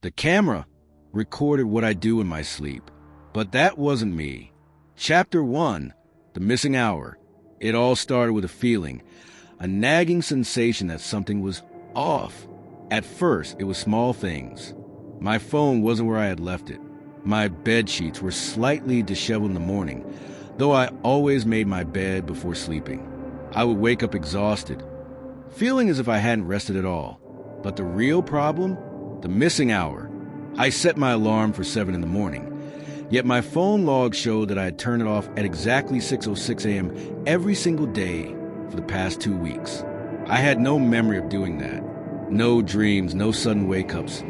The camera recorded what I do in my sleep, but that wasn't me. Chapter 1, The Missing Hour. It all started with a feeling, a nagging sensation that something was off. At first, it was small things. My phone wasn't where I had left it. My bed sheets were slightly disheveled in the morning, though I always made my bed before sleeping. I would wake up exhausted, feeling as if I hadn't rested at all. But the real problem? The missing hour. I set my alarm for 7 in the morning, yet my phone log showed that I had turned it off at exactly 6:06 a.m. every single day for the past 2 weeks. I had no memory of doing that. No dreams, no sudden wake-ups,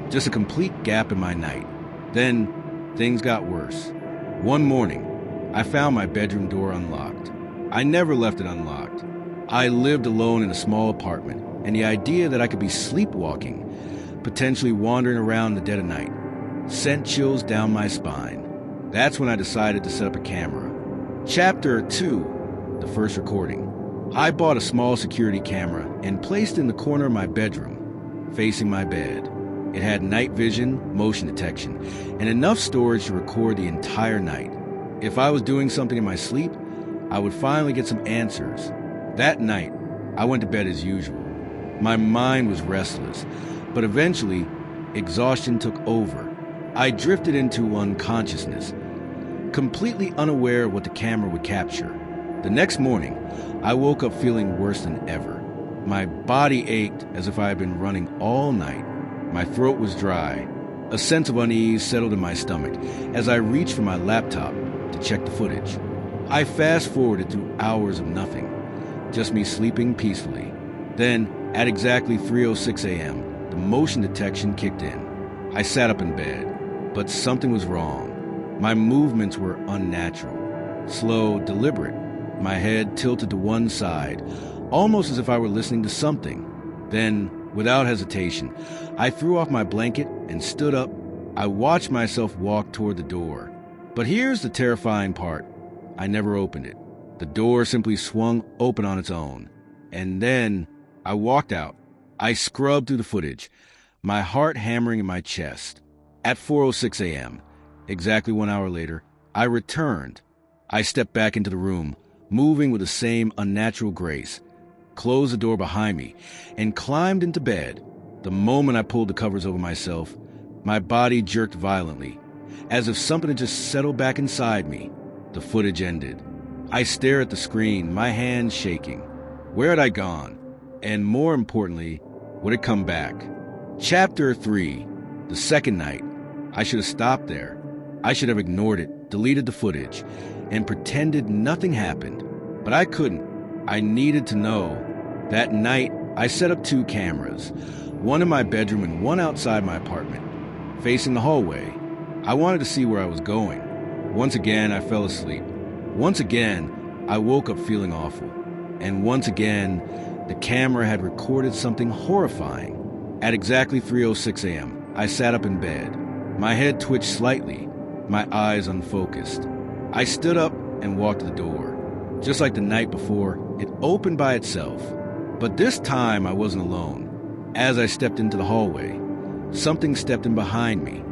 just a complete gap in my night. Then, things got worse. One morning, I found my bedroom door unlocked. I never left it unlocked. I lived alone in a small apartment, and the idea that I could be sleepwalking, potentially wandering around in the dead of night, sent chills down my spine. That's when I decided to set up a camera. Chapter 2, The First Recording. I bought a small security camera and placed it in the corner of my bedroom, facing my bed. It had night vision, motion detection, and enough storage to record the entire night. If I was doing something in my sleep, I would finally get some answers. That night, I went to bed as usual. My mind was restless, but eventually, exhaustion took over. I drifted into unconsciousness, completely unaware of what the camera would capture. The next morning, I woke up feeling worse than ever. My body ached as if I had been running all night. My throat was dry. A sense of unease settled in my stomach as I reached for my laptop to check the footage. I fast-forwarded through hours of nothing, just me sleeping peacefully. Then, at exactly 3:06 a.m., the motion detection kicked in. I sat up in bed, but something was wrong. My movements were unnatural, slow, deliberate. My head tilted to one side, almost as if I were listening to something. Then, without hesitation, I threw off my blanket and stood up. I watched myself walk toward the door. But here's the terrifying part. I never opened it. The door simply swung open on its own. And then I walked out. I scrubbed through the footage, my heart hammering in my chest. At 4:06 a.m., exactly 1 hour later, I returned. I stepped back into the room, moving with the same unnatural grace, closed the door behind me, and climbed into bed. The moment I pulled the covers over myself, my body jerked violently, as if something had just settled back inside me. The footage ended. I stared at the screen, my hands shaking. Where had I gone? And more importantly, would it come back? Chapter 3, The Second Night. I should have stopped there. I should have ignored it, deleted the footage, and pretended nothing happened. But I couldn't. I needed to know. That night, I set up 2 cameras, one in my bedroom and one outside my apartment, facing the hallway. I wanted to see where I was going. Once again, I fell asleep. Once again, I woke up feeling awful. And once again, the camera had recorded something horrifying. At exactly 3:06 a.m., I sat up in bed. My head twitched slightly, my eyes unfocused. I stood up and walked to the door. Just like the night before, it opened by itself. But this time I wasn't alone. As I stepped into the hallway, something stepped in behind me.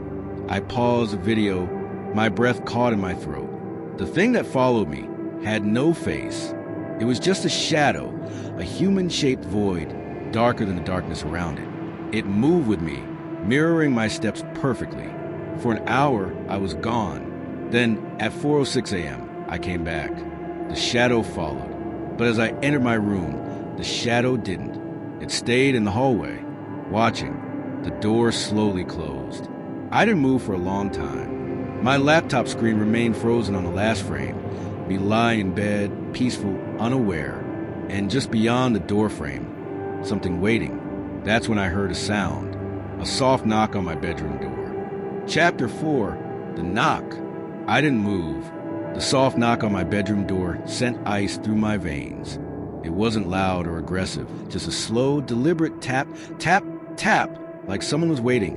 I paused the video, my breath caught in my throat. The thing that followed me had no face. It was just a shadow, a human-shaped void, darker than the darkness around it. It moved with me, mirroring my steps perfectly. For an hour, I was gone. Then, at 4:06 a.m., I came back. The shadow followed. But as I entered my room, the shadow didn't. It stayed in the hallway, watching. The door slowly closed. I didn't move for a long time. My laptop screen remained frozen on the last frame, me lying in bed, peaceful, unaware. And just beyond the door frame, something waiting. That's when I heard a sound, a soft knock on my bedroom door. Chapter 4, The Knock. I didn't move. The soft knock on my bedroom door sent ice through my veins. It wasn't loud or aggressive, just a slow, deliberate tap, tap, tap, like someone was waiting.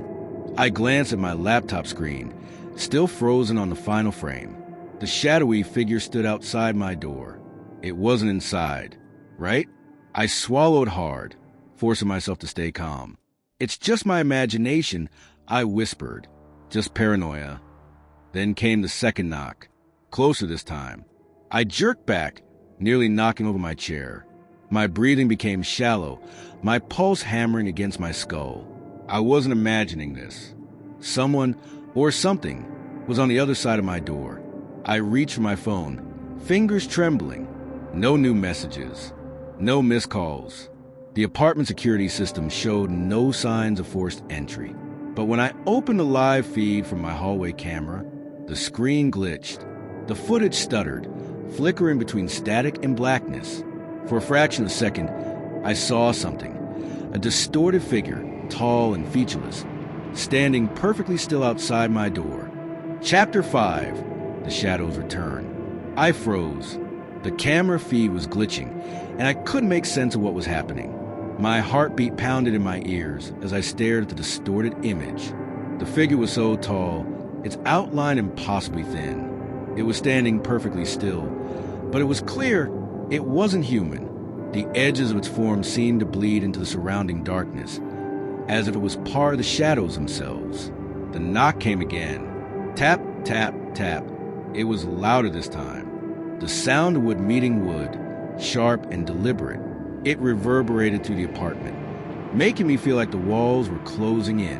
I glanced at my laptop screen, still frozen on the final frame. The shadowy figure stood outside my door. It wasn't inside, right? I swallowed hard, forcing myself to stay calm. It's just my imagination, I whispered, "Just paranoia." Then came the second knock, closer this time. I jerked back, nearly knocking over my chair. My breathing became shallow, my pulse hammering against my skull. I wasn't imagining this. Someone, or something, was on the other side of my door. I reached for my phone, fingers trembling. No new messages, no missed calls. The apartment security system showed no signs of forced entry. But when I opened the live feed from my hallway camera, the screen glitched. The footage stuttered, flickering between static and blackness. For a fraction of a second, I saw something. A distorted figure, tall and featureless, standing perfectly still outside my door. Chapter 5. The Shadows Return. I froze. The camera feed was glitching, and I couldn't make sense of what was happening. My heartbeat pounded in my ears as I stared at the distorted image. The figure was so tall, its outline impossibly thin. It was standing perfectly still, but it was clear it wasn't human. The edges of its form seemed to bleed into the surrounding darkness, as if it was part of the shadows themselves. The knock came again. Tap, tap, tap. It was louder this time. The sound of wood meeting wood, sharp and deliberate. It reverberated through the apartment, making me feel like the walls were closing in.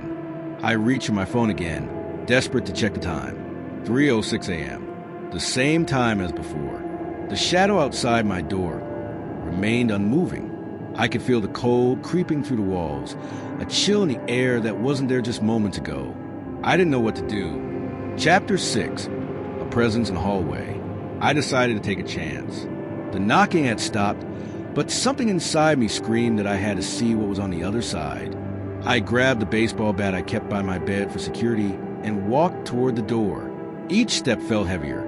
I reached for my phone again, desperate to check the time. 3:06 a.m. The same time as before. The shadow outside my door remained unmoving. I could feel the cold creeping through the walls, a chill in the air that wasn't there just moments ago. I didn't know what to do. Chapter 6. A Presence in the Hallway. I decided to take a chance. The knocking had stopped, but something inside me screamed that I had to see what was on the other side. I grabbed the baseball bat I kept by my bed for security and walked toward the door. Each step felt heavier,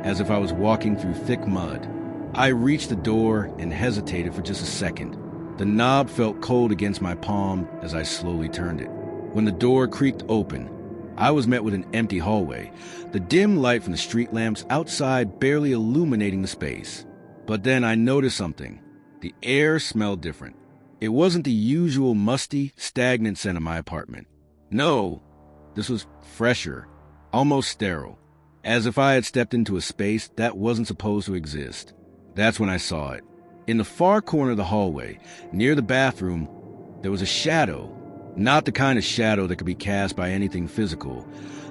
as if I was walking through thick mud. I reached the door and hesitated for just a second. The knob felt cold against my palm as I slowly turned it. When the door creaked open, I was met with an empty hallway, the dim light from the street lamps outside barely illuminating the space. But then I noticed something. The air smelled different. It wasn't the usual musty, stagnant scent of my apartment. No, this was fresher, almost sterile, as if I had stepped into a space that wasn't supposed to exist. That's when I saw it. In the far corner of the hallway, near the bathroom, there was a shadow. Not the kind of shadow that could be cast by anything physical,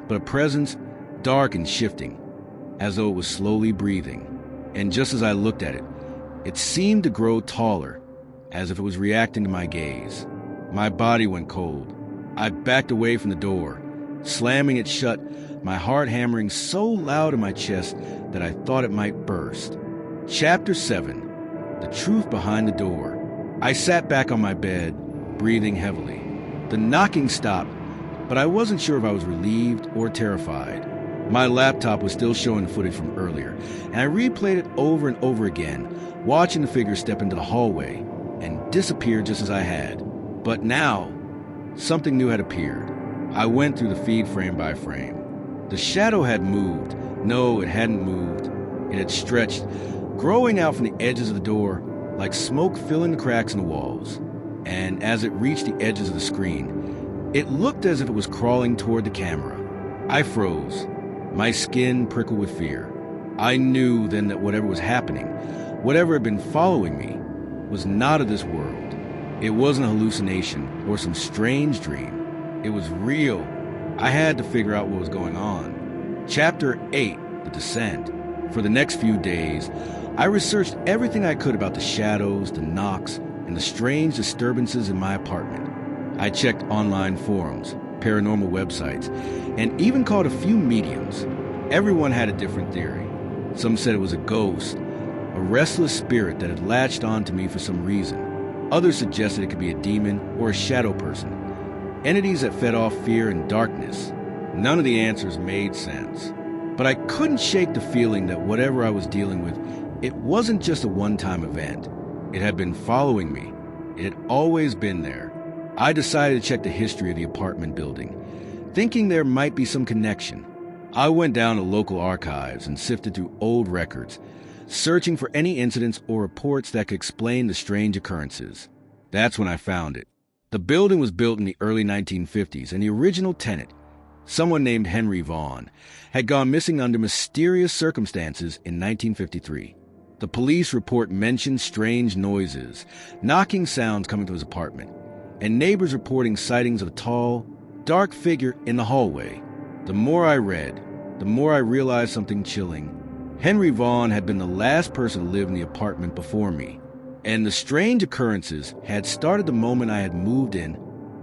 but a presence dark and shifting, as though it was slowly breathing. And just as I looked at it, it seemed to grow taller, as if it was reacting to my gaze. My body went cold. I backed away from the door, slamming it shut, my heart hammering so loud in my chest that I thought it might burst. Chapter 7. The Truth Behind the Door. I sat back on my bed, breathing heavily. The knocking stopped, but I wasn't sure if I was relieved or terrified. My laptop was still showing footage from earlier, and I replayed it over and over again, watching the figure step into the hallway and disappear just as I had. But now, something new had appeared. I went through the feed frame by frame. The shadow had moved. No, it hadn't moved. It had stretched, growing out from the edges of the door like smoke filling the cracks in the walls. And as it reached the edges of the screen, it looked as if it was crawling toward the camera. I froze, my skin prickled with fear. I knew then that whatever was happening, whatever had been following me, was not of this world. It wasn't a hallucination or some strange dream. It was real. I had to figure out what was going on. Chapter 8. The Descent. For the next few days, I researched everything I could about the shadows, the knocks, and the strange disturbances in my apartment. I checked online forums, paranormal websites, and even called a few mediums. Everyone had a different theory. Some said it was a ghost, a restless spirit that had latched on to me for some reason. Others suggested it could be a demon or a shadow person, entities that fed off fear and darkness. None of the answers made sense. But I couldn't shake the feeling that whatever I was dealing with, it wasn't just a one-time event. It had been following me. It had always been there. I decided to check the history of the apartment building, thinking there might be some connection. I went down to local archives and sifted through old records, searching for any incidents or reports that could explain the strange occurrences. That's when I found it. The building was built in the early 1950s, and the original tenant, someone named Henry Vaughn, had gone missing under mysterious circumstances in 1953. The police report mentioned strange noises, knocking sounds coming to his apartment, and neighbors reporting sightings of a tall, dark figure in the hallway. The more I read, the more I realized something chilling. Henry Vaughn had been the last person to live in the apartment before me, and the strange occurrences had started the moment I had moved in.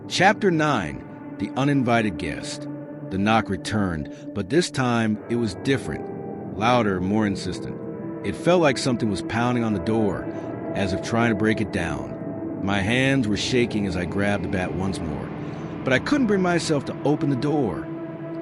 Chapter 9, The Uninvited Guest. The knock returned, but this time it was different, louder, more insistent. It felt like something was pounding on the door, as if trying to break it down. My hands were shaking as I grabbed the bat once more, but I couldn't bring myself to open the door.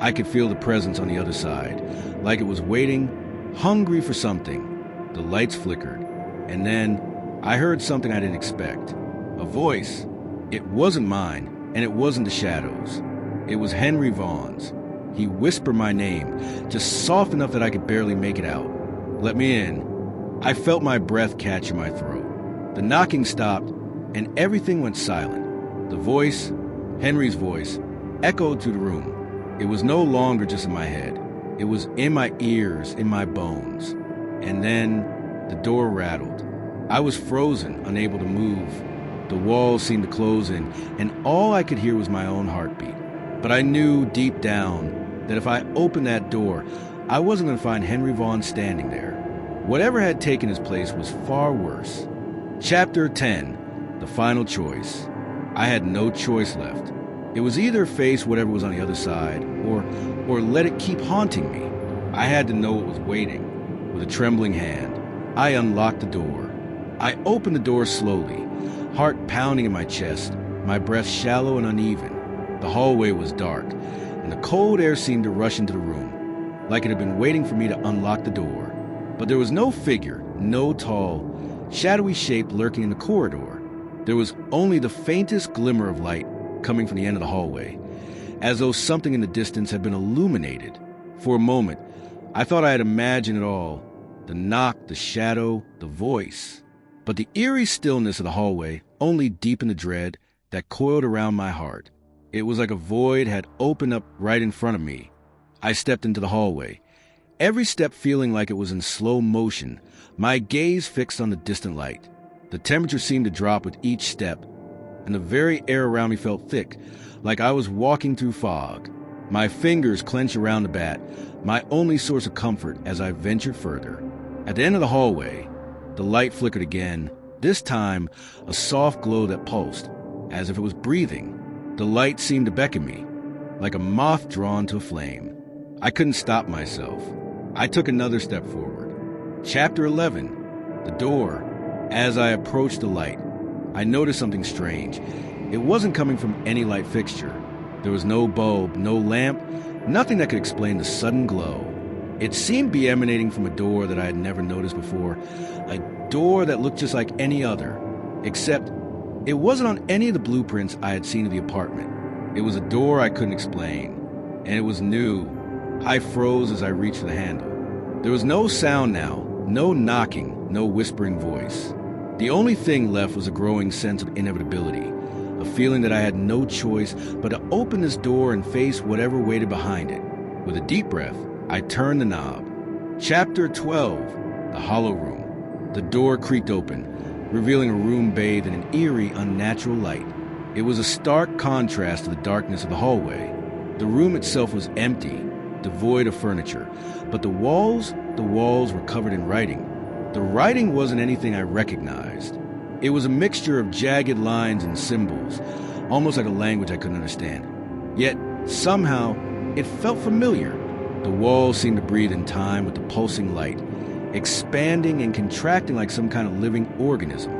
I could feel the presence on the other side, like it was waiting, hungry for something. The lights flickered, and then I heard something I didn't expect. A voice. It wasn't mine, and it wasn't the shadows. It was Henry Vaughn's. He whispered my name, just soft enough that I could barely make it out. Let me in. I felt my breath catch in my throat. The knocking stopped, and everything went silent. The voice, Henry's voice, echoed through the room. It was no longer just in my head. It was in my ears, in my bones. And then the door rattled. I was frozen, unable to move. The walls seemed to close in, and all I could hear was my own heartbeat. But I knew deep down that if I opened that door, I wasn't going to find Henry Vaughn standing there. Whatever had taken his place was far worse. Chapter 10, The Final Choice. I had no choice left. It was either face whatever was on the other side, or let it keep haunting me. I had to know what was waiting. With a trembling hand, I unlocked the door. I opened the door slowly, heart pounding in my chest, my breath shallow and uneven. The hallway was dark, and the cold air seemed to rush into the room, like it had been waiting for me to unlock the door. But there was no figure, no tall, shadowy shape lurking in the corridor. There was only the faintest glimmer of light coming from the end of the hallway, as though something in the distance had been illuminated. For a moment, I thought I had imagined it all, the knock, the shadow, the voice. But the eerie stillness of the hallway only deepened the dread that coiled around my heart. It was like a void had opened up right in front of me. I stepped into the hallway, every step feeling like it was in slow motion, my gaze fixed on the distant light. The temperature seemed to drop with each step, and the very air around me felt thick, like I was walking through fog. My fingers clenched around the bat, my only source of comfort as I ventured further. At the end of the hallway, the light flickered again, this time a soft glow that pulsed, as if it was breathing. The light seemed to beckon me, like a moth drawn to a flame. I couldn't stop myself. I took another step forward. Chapter 11, The Door. As I approached the light, I noticed something strange. It wasn't coming from any light fixture. There was no bulb, no lamp, nothing that could explain the sudden glow. It seemed to be emanating from a door that I had never noticed before, a door that looked just like any other, except it wasn't on any of the blueprints I had seen of the apartment. It was a door I couldn't explain, and it was new. I froze as I reached for the handle. There was no sound now, no knocking, no whispering voice. The only thing left was a growing sense of inevitability, a feeling that I had no choice but to open this door and face whatever waited behind it. With a deep breath, I turned the knob. Chapter 12, The Hollow Room. The door creaked open, revealing a room bathed in an eerie, unnatural light. It was a stark contrast to the darkness of the hallway. The room itself was empty, devoid of furniture, but the walls were covered in writing. The writing wasn't anything I recognized. It was a mixture of jagged lines and symbols, almost like a language I couldn't understand. Yet, somehow, it felt familiar. The walls seemed to breathe in time with the pulsing light, expanding and contracting like some kind of living organism.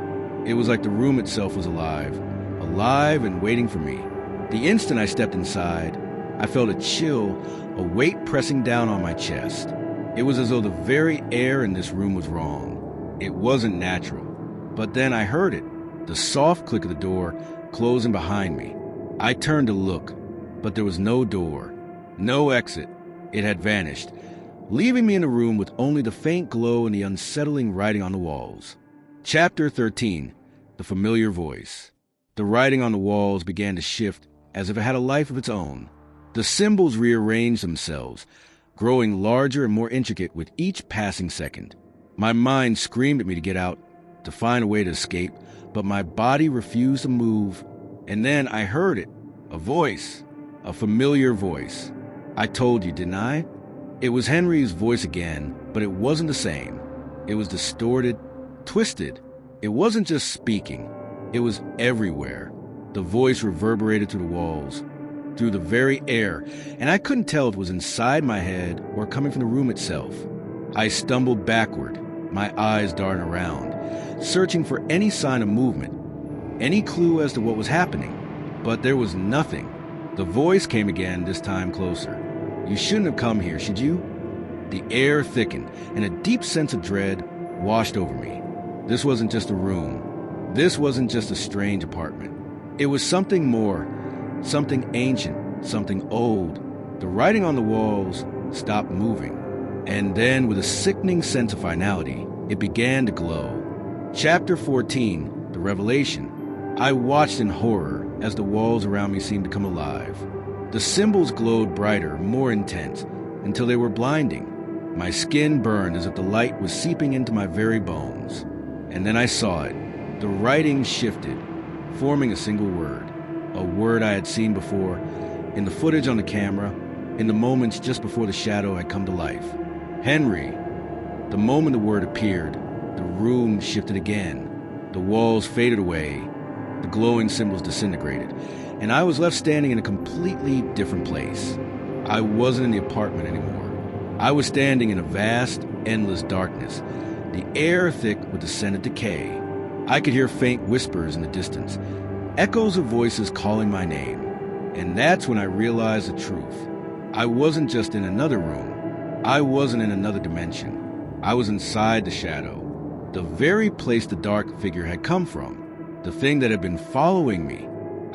It was like the room itself was alive and waiting for me. The instant I stepped inside, I felt a chill, a weight pressing down on my chest. It was as though the very air in this room was wrong. It wasn't natural. But then I heard it, the soft click of the door closing behind me. I turned to look, but there was no door, no exit. It had vanished, leaving me in a room with only the faint glow and the unsettling writing on the walls. Chapter 13, The Familiar Voice. The writing on the walls began to shift as if it had a life of its own. The symbols rearranged themselves, growing larger and more intricate with each passing second. My mind screamed at me to get out, to find a way to escape, but my body refused to move. And then I heard it, a voice, a familiar voice. I told you, didn't I? It was Henry's voice again, but it wasn't the same. It was distorted, twisted. It wasn't just speaking. It was everywhere. The voice reverberated through the walls, through the very air, and I couldn't tell if it was inside my head or coming from the room itself. I stumbled backward, my eyes darting around, searching for any sign of movement, any clue as to what was happening. But there was nothing. The voice came again, this time closer. You shouldn't have come here, should you? The air thickened, and a deep sense of dread washed over me. This wasn't just a room. This wasn't just a strange apartment. It was something more, something ancient, something old. The writing on the walls stopped moving. And then, with a sickening sense of finality, it began to glow. Chapter 14, The Revelation. I watched in horror as the walls around me seemed to come alive. The symbols glowed brighter, more intense, until they were blinding. My skin burned as if the light was seeping into my very bones. And then I saw it. The writing shifted, forming a single word. A word I had seen before, in the footage on the camera, in the moments just before the shadow had come to life. Henry. The moment the word appeared, the room shifted again. The walls faded away, the glowing symbols disintegrated, and I was left standing in a completely different place. I wasn't in the apartment anymore. I was standing in a vast, endless darkness, the air thick with the scent of decay. I could hear faint whispers in the distance, echoes of voices calling my name. And that's when I realized the truth. I wasn't just in another room. I wasn't in another dimension. I was inside the shadow, the very place the dark figure had come from, the thing that had been following me.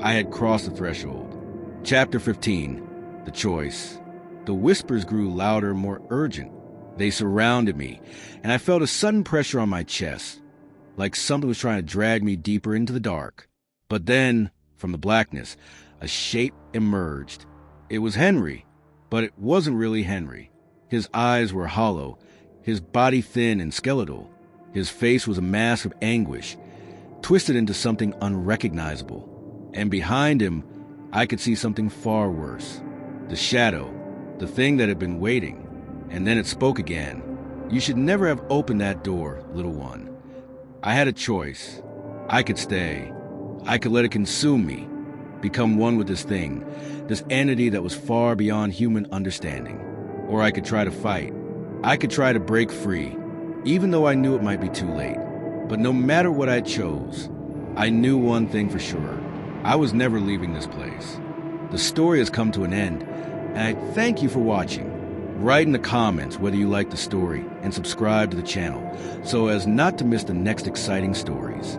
I had crossed the threshold. Chapter 15, The Choice. The whispers grew louder, more urgent. They surrounded me, and I felt a sudden pressure on my chest, like something was trying to drag me deeper into the dark. But then, from the blackness, a shape emerged. It was Henry, but it wasn't really Henry. His eyes were hollow, his body thin and skeletal. His face was a mask of anguish, twisted into something unrecognizable. And behind him, I could see something far worse. The shadow, the thing that had been waiting. And then it spoke again. You should never have opened that door, little one. I had a choice. I could stay. I could let it consume me, become one with this thing, this entity that was far beyond human understanding. Or I could try to fight. I could try to break free, even though I knew it might be too late. But no matter what I chose, I knew one thing for sure. I was never leaving this place. The story has come to an end, and I thank you for watching. Write in the comments whether you like the story and subscribe to the channel so as not to miss the next exciting stories.